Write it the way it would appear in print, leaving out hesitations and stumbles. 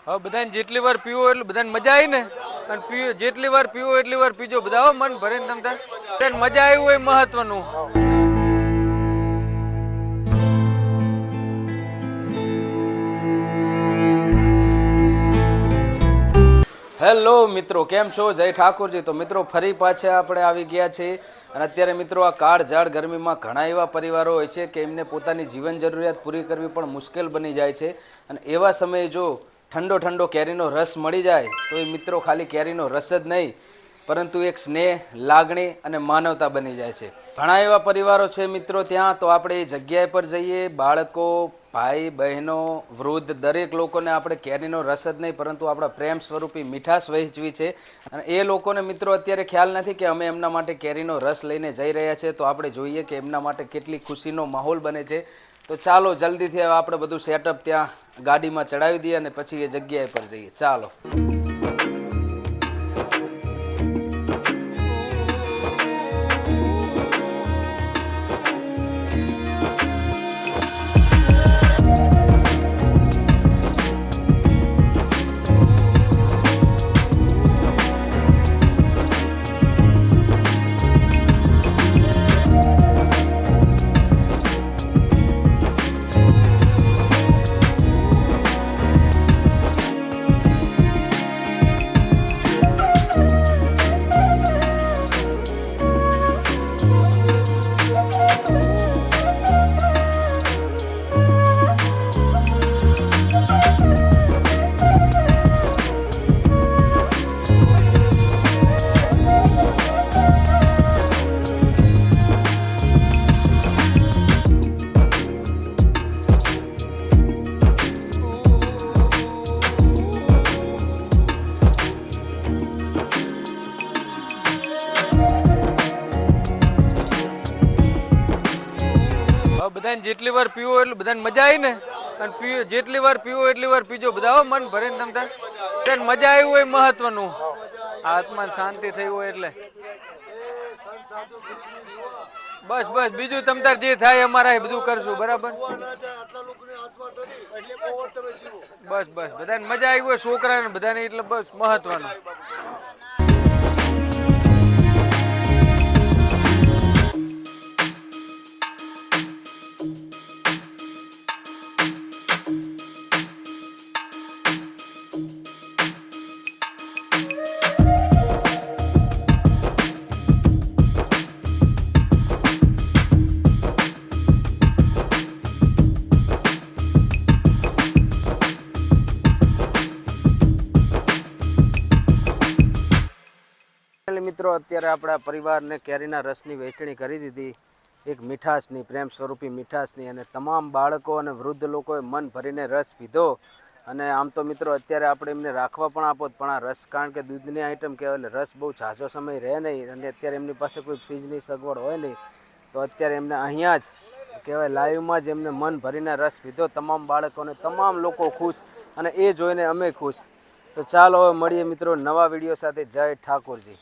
હવે બધાને જેટલી વાર પીવો એટલું બધાને મજા આવી ને અને જેટલી વાર પીવો એટલી વાર પીજો બધા મન ભરીને તમ મજા આવી હોય મહત્વનું. હેલો મિત્રો, કેમ છો? જય ઠાકોરજી. તો મિત્રો ફરી પાછા આપણે આવી ગયા છીએ અને અત્યારે મિત્રો આ કાળઝાળ ગરમીમાં ઘણા એવા પરિવારો હોય છે કે એમને પોતાની જીવન જરૂરિયાત પૂરી કરવી પણ મુશ્કેલ બની જાય છે અને એવા સમયે જો ઠંડો ઠંડો કેરીનો રસ મળી જાય તો એ મિત્રો ખાલી કેરીનો રસ જ નહીં પરંતુ એક સ્નેહ, લાગણી અને માનવતા બની જાય છે. ઘણા એવા પરિવારો છે મિત્રો ત્યાં, તો આપણે એ જગ્યાએ પર જઈએ. બાળકો, ભાઈ બહેનો, વૃદ્ધ દરેક લોકોને આપણે કેરીનો રસ જ નહીં પરંતુ આપણા પ્રેમ સ્વરૂપી મીઠાશ વહેંચવી છે અને એ લોકોને મિત્રો અત્યારે ખ્યાલ નથી કે અમે એમના માટે કેરીનો રસ લઈને જઈ રહ્યા છીએ. તો આપણે જોઈએ કે એમના માટે કેટલી ખુશીનો માહોલ બને છે. તો ચાલો જલ્દીથી આપણે બધું સેટઅપ ત્યાં ગાડીમાં ચડાવી દઈએ અને પછી એ જગ્યાએ પર જઈએ. ચાલો. બધાને જેટલી વાર પીવો એટલું બધાને મજા આવી ને અને જેટલી વાર પીવો એટલી વાર પીજો બધા મન ભરીને તમ મજા આવી હોય મહત્વનું. આત્માને શાંતિ થઈ હોય એટલે બસ બસ બીજું તમ તાર જે થાય અમારા બધું કરશું. બરાબર? બસ બસ બધાને મજા આવી હોય, છોકરાને બધાને, એટલે બસ મહત્વનું. મિત્રો અત્યારે આપણા પરિવારને કેરીના રસની વહેંચણી કરી દીધી, એક મીઠાશની, પ્રેમ સ્વરૂપી મીઠાશની, અને તમામ બાળકો અને વૃદ્ધ લોકોએ મન ભરીને રસ પીધો. અને આમ તો મિત્રો અત્યારે આપણે એમને રાખવા પણ આપો, પણ આ રસ કારણ કે દૂધની આઈટમ કહેવાય એટલે રસ બહુ ઝાઝો સમય રહે નહીં અને અત્યારે એમની પાસે કોઈ ફ્રીજની સગવડ હોય નહીં, તો અત્યારે એમને અહીંયા જ કહેવાય લાઈવમાં જ એમને મન ભરીને રસ પીધો. તમામ બાળકોને, તમામ લોકો ખુશ અને એ જોઈને અમે ખુશ. તો ચાલો હવે મળીએ મિત્રો નવા વિડીયો સાથે. જય ઠાકોરજી.